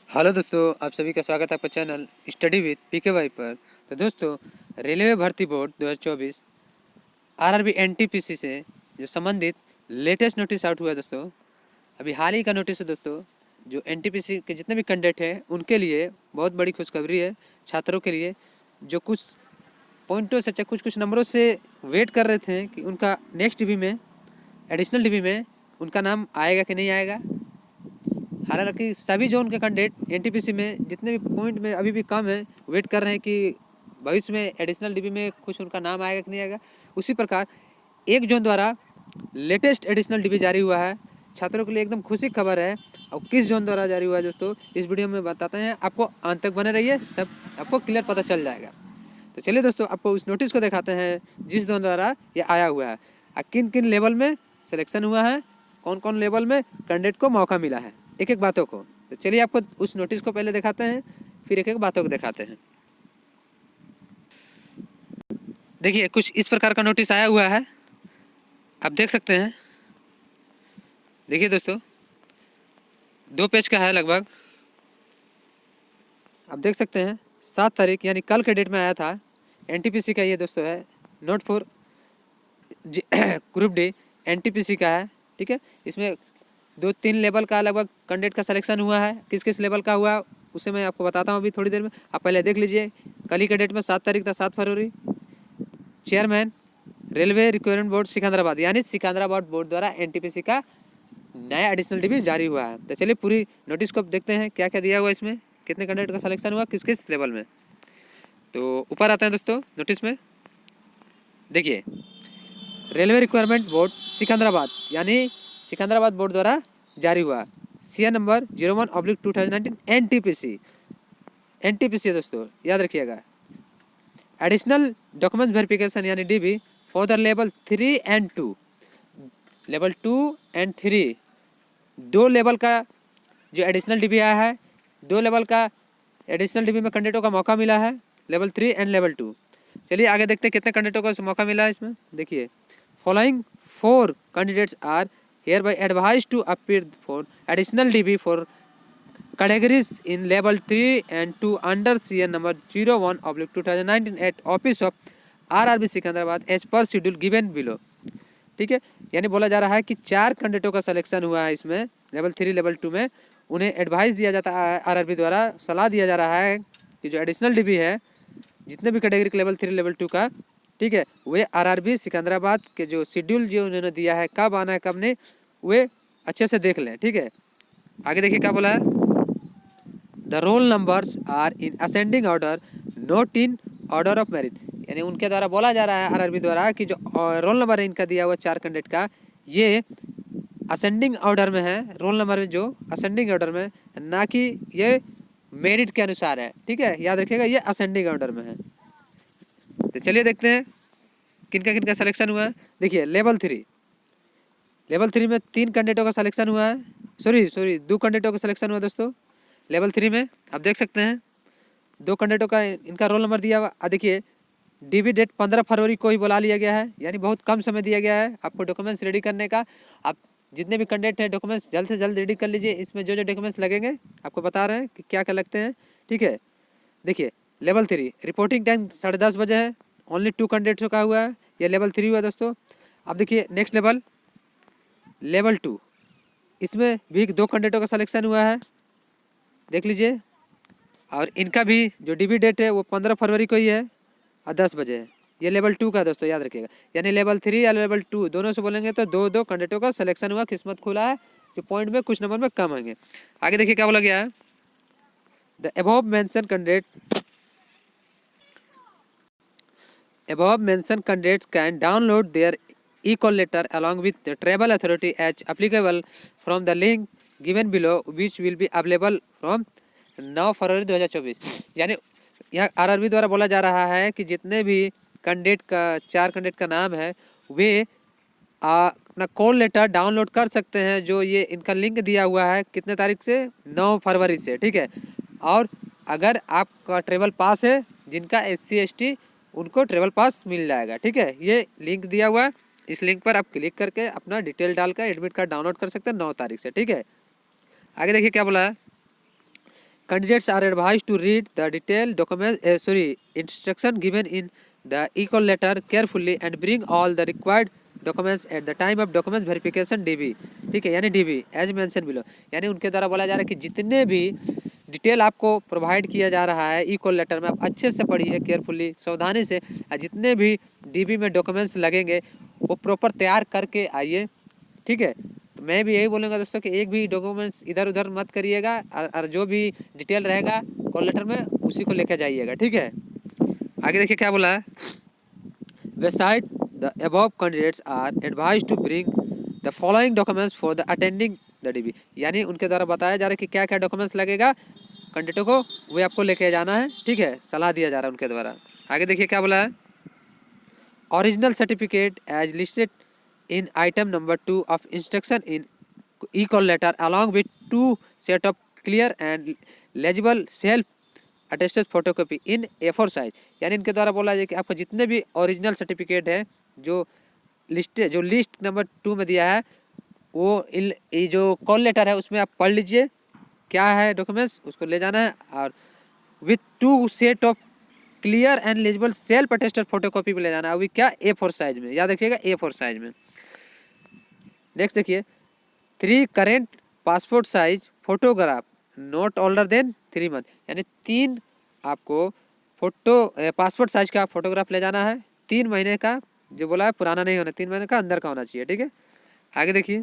Hello दोस्तों, आप सभी का स्वागत है आपका channel study with P K Y पर। तो दोस्तों, रेलवे भर्ती बोर्ड 2024 आरआरबी एनटीपीसी से जो संबंधित लेटेस्ट नोटिस आउट हुआ है दोस्तों, अभी हाल ही का नोटिस है दोस्तों। जो एनटीपीसी के जितने भी कैंडिडेट हैं उनके लिए बहुत बड़ी खुशखबरी है। छात्रों के लिए जो कुछ पॉइंटों से कुछ नंबरों से वेट कर रहे थे कि उनका नेक्स्ट डिबी में, एडिशनल डिबी में उनका नाम आएगा कि नहीं आएगा। हालांकि सभी जोन के कैंडिडेट एनटीपीसी में जितने भी पॉइंट में अभी भी कम है, वेट कर रहे हैं कि भविष्य में एडिशनल डीबी में कुछ उनका नाम आएगा कि नहीं आएगा। उसी प्रकार एक जोन द्वारा लेटेस्ट एडिशनल डीबी जारी हुआ है। छात्रों के लिए एकदम खुशी खबर है। और किस जोन द्वारा जारी हुआ है दोस्तों, इस वीडियो में बताते हैं। आपको अंत तक बने रहिए, सब आपको क्लियर पता चल जाएगा। तो चलिए दोस्तों, आपको उस नोटिस को दिखाते हैं जिस जोन द्वारा ये आया हुआ है, किन किन लेवल में सिलेक्शन हुआ है, कौन कौन लेवल में कैंडिडेट को मौका मिला है, एक एक बातों को। तो चलिए आपको उस नोटिस को पहले दिखाते हैं, फिर एक एक बातों को दिखाते हैं। देखिए, कुछ इस प्रकार का नोटिस आया हुआ है, आप देख सकते हैं। देखिए दोस्तों, 2 पेज का है लगभग। आप देख सकते हैं 7 तारीख यानी कल के डेट में आया था। एनटीपीसी का ये दोस्तों है, note for group D NTPC का है। ठीक है, इसमें 2-3 लेवल का लगभग कैंडिडेट का सिलेक्शन हुआ है। किस किस लेवल का हुआ उसे मैं आपको बताता हूँ अभी थोड़ी देर में। आप पहले देख लीजिए, कल ही के डेट में 7 तारीख था, 7 फरवरी। Chairman railway requirement board Secunderabad, यानी सिकंदराबाद बोर्ड द्वारा एनटीपीसी का नया एडिशनल डिबी जारी हुआ है। तो चलिए पूरी नोटिस को देखते हैं, क्या क्या दिया हुआ इसमें, कितने कैंडिडेट का सिलेक्शन हुआ, किस किस लेवल में। तो ऊपर आते हैं दोस्तों नोटिस में। देखिए, रेलवे रिक्वायरमेंट बोर्ड सिकंदराबाद, यानी सिकंदराबाद बोर्ड द्वारा जारी हुआ सीआर नंबर 01/2019 एनटीपीसी। एनटीपीसी दोस्तों याद रखिएगा, एडिशनल डॉक्यूमेंट्स वेरिफिकेशन यानी dB for the level 3 and 2। Level 2 and 3 दो लेवल का जो एडिशनल डीबी आया है, 2 लेवल का एडिशनल डीबी में कैंडिडेटों का मौका मिला है, लेवल 3 एंड लेवल 2। चलिए आगे देखते हैं कितने कैंडिडेटों को मौका मिला है इसमें। देखिए, following 4 candidates are hereby advised to appear for additional DB for categories in level 3 and 2 under CN number 01/2019 at office of RRB Secunderabad as per schedule given below। ठीक है, यानी बोला जा रहा है कि 4 कैंडिडेटों का सिलेक्शन हुआ है इसमें लेवल 3 लेवल 2 में। उन्हें एडवाइस दिया जाता है, आरआरबी द्वारा सलाह दिया जा रहा है कि जो एडिशनल डीबी है जितने भी कैटेगरी के लेवल 3 लेवल 2 का, ठीक है, वे आरआरबी सिकंदराबाद के जो शेड्यूल जो उन्होंने दिया है, कब आना है कब नहीं, वे अच्छे से देख लें। ठीक है, आगे देखिए क्या बोला है। The roll numbers are in ascending order not in order of merit, यानी उनके द्वारा बोला जा रहा है आरआरबी द्वारा कि जो रोल नंबर है इनका दिया हुआ 4 कैंडिडेट का, ये असेंडिंग ऑर्डर में है। रोल नंबर में जो असेंडिंग ऑर्डर में, ना कि ये मेरिट के अनुसार है। ठीक है, याद रखिएगा, ये असेंडिंग ऑर्डर में है। तो चलिए देखते हैं किनका सिलेक्शन हुआ है। देखिए, लेवल 3 में 3 कैंडिडेटों का सिलेक्शन हुआ है। सॉरी 2 कैंडिडेटों का सिलेक्शन हुआ दोस्तों लेवल 3 में। आप देख सकते हैं 2 कैंडिडेटों का इनका रोल नंबर दिया हुआ। देखिए, डीबी डेट 15 फरवरी को ही बुला लिया गया है, यानी बहुत कम समय दिया गया है आपको डॉक्यूमेंट्स रेडी करने का। आप जितने भी कैंडिडेट हैं डॉक्यूमेंट्स जल्द से जल्द रेडी कर लीजिए। इसमें जो जो डॉक्यूमेंट्स लगेंगे आपको बता रहे हैं कि क्या क्या लगते हैं। ठीक है, देखिए, लेवल 3 रिपोर्टिंग टाइम 10:30 बजे है। ओनली 2 कैंडिडेट्स का हुआ है, ये लेवल 3 हुआ दोस्तों। अब देखिए नेक्स्ट लेवल 2, इसमें भी 2 कैंडिडेटों का सिलेक्शन हुआ है, देख लीजिए। और इनका भी जो डीबी डेट है वो 15 फरवरी को ही है और 10 बजे है। ये लेवल 2 का दोस्तों याद रखिएगा, यानी लेवल 3 या लेवल 2 दोनों से बोलेंगे तो 2-2 कैंडिडेटों का सिलेक्शन हुआ। किस्मत खुला है, जो पॉइंट में कुछ नंबर में कम होंगे। आगे देखिए क्या बोला गया है। The above mentioned candidates can download their e-call letter along with the travel authority as applicable from the link given below, which will be available from 9 फरवरी 2024। यानी यह आरआरबी द्वारा बोला जा रहा है कि जितने भी कैंडिडेट का 4 कैंडिडेट का नाम है, वे अपना कॉल लेटर डाउनलोड कर सकते हैं। जो ये इनका लिंक दिया हुआ है कितने तारीख से, 9 फरवरी से। ठीक है, और अगर आपका ट्रेवल पास है, जिनका SC ST, उनको ट्रेवल पास मिल जाएगा। ठीक है, ये लिंक दिया हुआ है, इस लिंक पर आप क्लिक करके अपना डिटेल डालकर एडमिट कार्ड डाउनलोड कर सकते हैं 9 तारीख से। ठीक है, आगे देखिए क्या बोला है। Candidates are advised to read the detailed instruction given in the e-call letter carefully and bring all the required documents at the time of documents verification dB, ठीक है, यानी डीबी एज मेंशन बिलो, यानी उनके द्वारा बोला जा रहा है कि जितने भी डिटेल आपको प्रोवाइड किया जा रहा है ई कॉल लेटर में आप अच्छे से पढ़िए केयरफुली सावधानी से, और जितने भी डीबी में डॉक्यूमेंट्स लगेंगे वो प्रॉपर तैयार करके आइए, ठीक है। तो मैं भी यही बोलूँगा दोस्तों कि एक भी डॉक्यूमेंट्स इधर उधर मत करिएगा, और जो भी डिटेल रहेगा कॉल लेटर में उसी को लेकर जाइएगा, ठीक है। आगे देखिए क्या बोला है, beside the above candidates are advise to bring the following documents for the attending the DB, यानी उनके द्वारा बताया जा रहा है कि क्या क्या डॉक्यूमेंट्स लगेगा कैंडिडेटों को, वे आपको लेके जाना है, ठीक है, सलाह दिया जा रहा है उनके द्वारा। आगे देखिए क्या बोला है, original certificate as listed in item number 2 of instruction in e-call letter along with 2 set of clear and legible self attested photocopy in A4 size, यानी इनके द्वारा बोला जाए कि आपको जितने भी ओरिजिनल सर्टिफिकेट है जो लिस्ट नंबर 2 में दिया है वो ये जो कॉल लेटर है उसमें आप पढ़ लीजिए क्या है डॉक्यूमेंट्स, उसको ले जाना है, और with 2 set of clear and legible self attested photocopy भी ले जाना है, अभी क्या A4 साइज में, याद रखिएगा A4 साइज में। नेक्स्ट देखिए 3 current passport size photograph not older than 3 month, यानी 3 आपको पासपोर्ट साइज का फोटोग्राफ ले जाना है, 3 महीने का, जो बोला है पुराना नहीं होना, 3 महीने का अंदर का होना चाहिए, ठीक है। आगे देखिए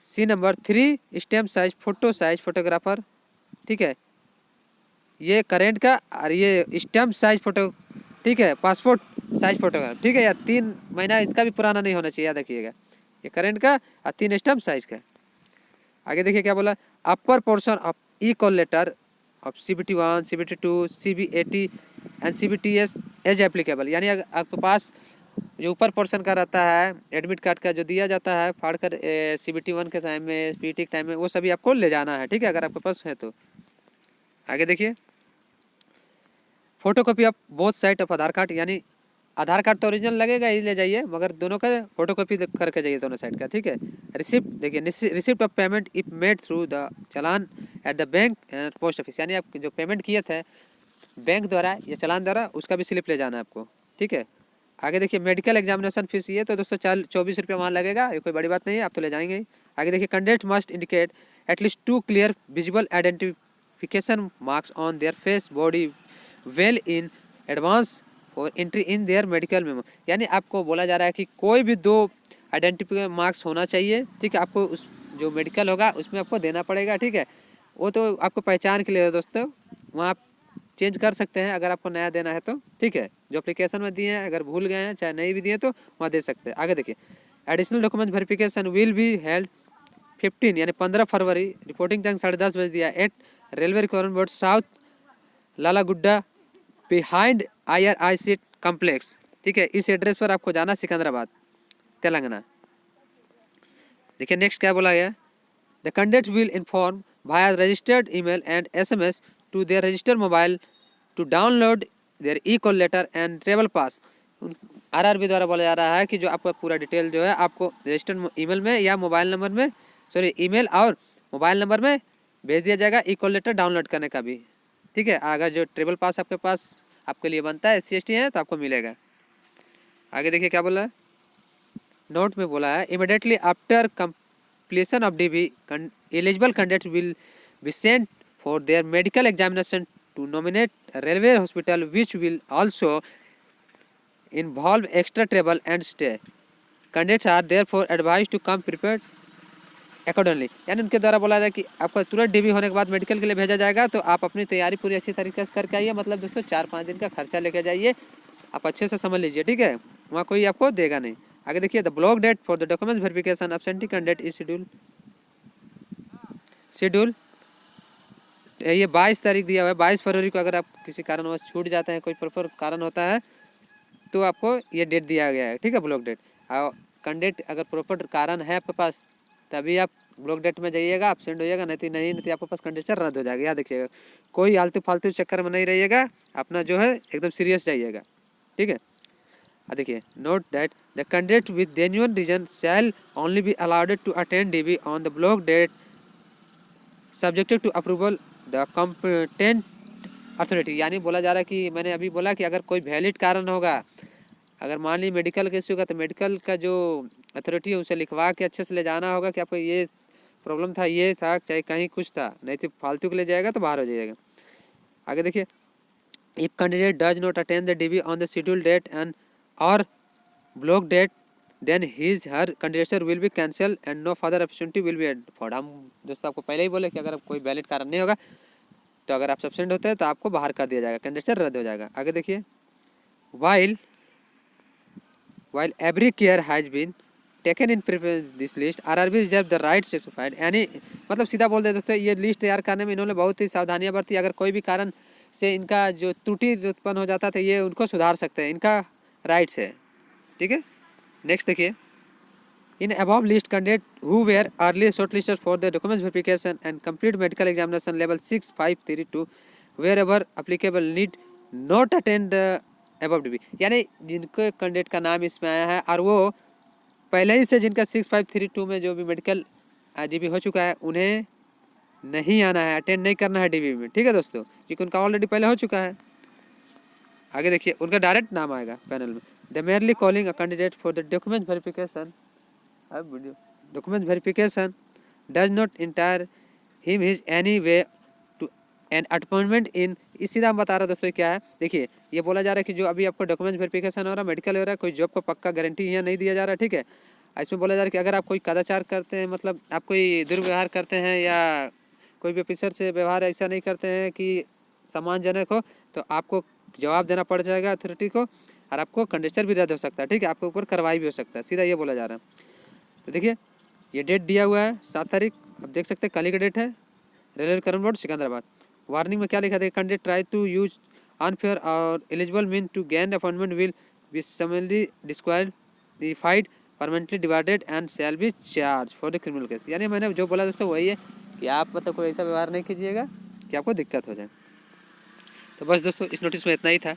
C number 3 stamp size photographer, ठीक है, ये करेंट का और ये स्टैम्प साइज फोटो, ठीक है, पासपोर्ट साइज फोटोग्राफ, ठीक है, या 3 महीना इसका भी पुराना नहीं होना चाहिए, याद रखिएगा, ये करंट का और 3 स्टैम्प साइज का। आगे देखिए क्या बोला, upper portion of e call letter of CBT1, CBT2, CB80 and CBTS as applicable, यानी आपके पास जो ऊपर पोर्शन का रहता है एडमिट कार्ड का जो दिया जाता है फाड़ कर CBT1 के टाइम में, CBT के टाइम में, वो सभी आपको ले जाना है, ठीक है, अगर आपके पास है तो। आगे देखिए photocopy of both side of Aadhaar card, यानी आधार कार्ड तो ओरिजिनल लगेगा ही ले जाइए, मगर दोनों का फोटोकॉपी करके जाइए दोनों साइड का, ठीक है। रिसिप्ट देखिए, receipt of payment if made through the challan at the bank and post office, यानी आप जो पेमेंट किए थे बैंक द्वारा या चालान द्वारा उसका भी स्लिप ले जाना है आपको, ठीक है। आगे देखिए मेडिकल एग्जामिनेशन फीस, ये तो दोस्तों 24 रुपये वहाँ लगेगा, ये कोई बड़ी बात नहीं है, आप तो ले जाएंगे ही। आगे देखिए candidate must indicate at least 2 clear visible identification marks on their face body well in advance और entry in their medical memo, यानी आपको बोला जा रहा है कि कोई भी 2 आइडेंटिफिकेशन मार्क्स होना चाहिए, ठीक है, आपको उस जो मेडिकल होगा उसमें आपको देना पड़ेगा, ठीक है, वो तो आपको पहचान के लिए दोस्तों, वहाँ आप चेंज कर सकते हैं अगर आपको नया देना है तो, ठीक है, जो एप्लीकेशन में दिए हैं अगर भूल गए हैं चाहे नहीं भी दिए तो वहाँ दे सकते हैं। आगे देखिए additional document verification will be held 15 यानी 15 फरवरी, रिपोर्टिंग टाइम 10:30 बजे दिया, at railway requirement board south Lalaguda behind IRIC complex, ठीक है, इस एड्रेस पर आपको जाना, सिकंदराबाद तेलंगाना। देखिए नेक्स्ट क्या बोला गया, the candidate will inform via registered email and SMS to their registered mobile to download their e call letter and travel pass. RRB द्वारा बोला जा रहा है कि जो आपका पूरा डिटेल जो है आपको रजिस्टर्ड ईमेल में या मोबाइल नंबर में, ईमेल और मोबाइल नंबर में भेज दिया जाएगा ई कॉल लेटर डाउनलोड करने का भी, ठीक है। अगर जो ट्रेवल पास आपके पास आपके लिए बनता है SC ST है तो आपको मिलेगा। आगे देखिए क्या बोला है, नोट में बोला है immediately after completion of DB eligible candidate will be sent for their medical examination to nominate railway hospital which will also involve extra travel and stay, candidates are therefore advise to come prepared accordingly, यानी उनके द्वारा बोला जाए कि आपका तुरंत DB होने के बाद मेडिकल के लिए भेजा जाएगा, तो आप अपनी तैयारी पूरी अच्छी तरीके से करके आइए, मतलब दोस्तों 4-5 दिन का खर्चा लेके जाइए, आप अच्छे से समझ लीजिए, ठीक है, वहाँ कोई आपको देगा नहीं। आगे देखिए the block date for the documents verification absentee candidate is schedule ये 22 तारीख दिया हुआ है, 22 फरवरी को अगर आप किसी कारणवश छूट जाते हैं, कोई प्रॉपर कारण होता है तो आपको ये डेट दिया गया है, ठीक है, ब्लॉक डेट। और कैंडिडेट अगर प्रॉपर कारण है आपके पास तभी आप ब्लॉक डेट में जाइएगा, एब्सेंट होइएगा, नहीं तो आपके पास कंडीशन रद्द हो जाएगा, याद रखिएगा, कोई आलतू फालतू चक्कर में नहीं रहिएगा, अपना जो है एकदम सीरियस जाइएगा, ठीक है। देखिए note that the candidate with genuine reason shall only be allowed to attend DB on the block date subjected to approval the competent authority. यानी बोला जा रहा है कि मैंने अभी बोला कि अगर कोई वैलिड कारण होगा, अगर मान ली मेडिकल केस होगा तो मेडिकल का जो अथॉरिटी है उसे लिखवा के अच्छे से ले जाना होगा कि आपको ये प्रॉब्लम था, ये था, चाहे कहीं कुछ था, नहीं तो फालतू के ले जाएगा तो बाहर हो जाएगा। आगे देखिए, if candidate does not attend the DB on the schedule date and और block date then his her candidature will be cancel and no further opportunity will be for. हम दोस्तों आपको पहले ही बोले कि अगर कोई वैलिड कारण नहीं होगा तो अगर आप सब्सेंट होते हैं तो आपको बाहर कर दिया जाएगा, कैंडिडेचर रद्द हो जाएगा। आगे देखिए, while every care has been taken in preparing this list, RRB reserve the right certified any, मतलब सीधा बोल दे दोस्तों, ये लिस्ट तैयार करने में इन्होंने बहुत ही सावधानियां बरती। अगर कोई भी कारण से इनका जो त्रुटि उत्पन्न हो जाता था ये उनको सुधार सकते हैं, इनका राइट्स है, ठीक है। नेक्स्ट देखिए, इन above list candidate who were early shortlisted for the documents verification and complete medical examination level 6532 wherever applicable need not attend the above DB। यानी जिनके कैंडिडेट का नाम इसमें आया है और वो पहले ही से जिनका 6532 में जो भी मेडिकल डीबी हो चुका है उन्हें नहीं आना है, अटेंड नहीं करना है डीबी में, ठीक है दोस्तों, क्योंकि उनका ऑलरेडी पहले हो चुका है। आगे देखिए, उनका डायरेक्ट नाम आएगा पैनल में। The merely calling a candidate for the document verification, अब video document verification does not entitle him his any way to an appointment in. इस सीधा हम बता रहे दोस्तों क्या है, देखिए ये बोला जा रहा है कि जो अभी आपको डॉक्यूमेंट वेरिफिकेशन हो रहा है, मेडिकल हो रहा है, कोई जॉब को पक्का गारंटी यहाँ नहीं दिया जा रहा है, ठीक है। इसमें बोला जा रहा है कि अगर आप कोई कदाचार करते हैं, मतलब आप कोई दुर्व्यवहार करते हैं या कोई भी ऑफिसर से व्यवहार ऐसा नहीं करते हैं कि सम्मानजनक हो, तो आपको जवाब देना पड़ जाएगा अथॉरिटी को और आपको कंडीशन भी रद्द हो सकता है, ठीक है, आपके ऊपर कार्रवाई भी हो सकता है, सीधा ये बोला जा रहा है। तो देखिए ये डेट दिया हुआ है 7 तारीख, अब देख सकते हैं कल का डेट है, railway recruitment board Secunderabad. Warning में क्या लिखा था, candidate try to use unfair or eligible mean to gain appointment will be summarily disqualified permanently divided and shall be charge for the criminal case. यानी मैंने जो बोला दोस्तों वही है कि आप मतलब कोई ऐसा व्यवहार नहीं कीजिएगा कि आपको दिक्कत हो जाए। तो बस दोस्तों इस नोटिस में इतना ही था।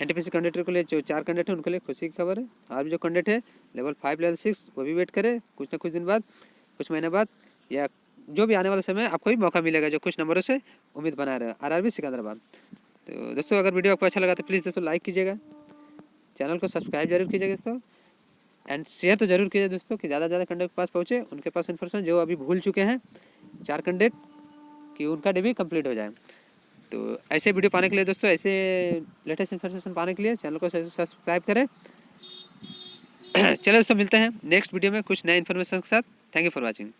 एनटीपीसी कैंडिडेट के लिए जो 4 कैंडिडेट है उनके लिए खुशी की खबर है, और भी जो कैंडिडेट है लेवल 5 लेवल 6 वो भी वेट करे, कुछ ना कुछ दिन बाद, कुछ महीने बाद या जो भी आने वाले समय आपको भी मौका मिलेगा जो कुछ नंबरों से उम्मीद बना रहे RRB सिकंदराबाद। तो दोस्तों अगर वीडियो आपको अच्छा लगा तो प्लीज़ दोस्तों लाइक कीजिएगा, चैनल को सब्सक्राइब जरूर कीजिएगा दोस्तों, एंड शेयर तो जरूर कीजिए दोस्तों कि ज़्यादा से ज़्यादा कैंडिडेट के पास पहुँचे, उनके पास इन्फॉर्मेशन जो अभी भूल चुके हैं 4 कैंडिडेट कि उनका डिग्री कंप्लीट हो जाए। तो ऐसे वीडियो पाने के लिए दोस्तों, ऐसे लेटेस्ट इन्फॉर्मेशन पाने के लिए चैनल को सब्सक्राइब करें। चलो दोस्तों मिलते हैं नेक्स्ट वीडियो में कुछ नए इन्फॉर्मेशन के साथ। Thank you for watching.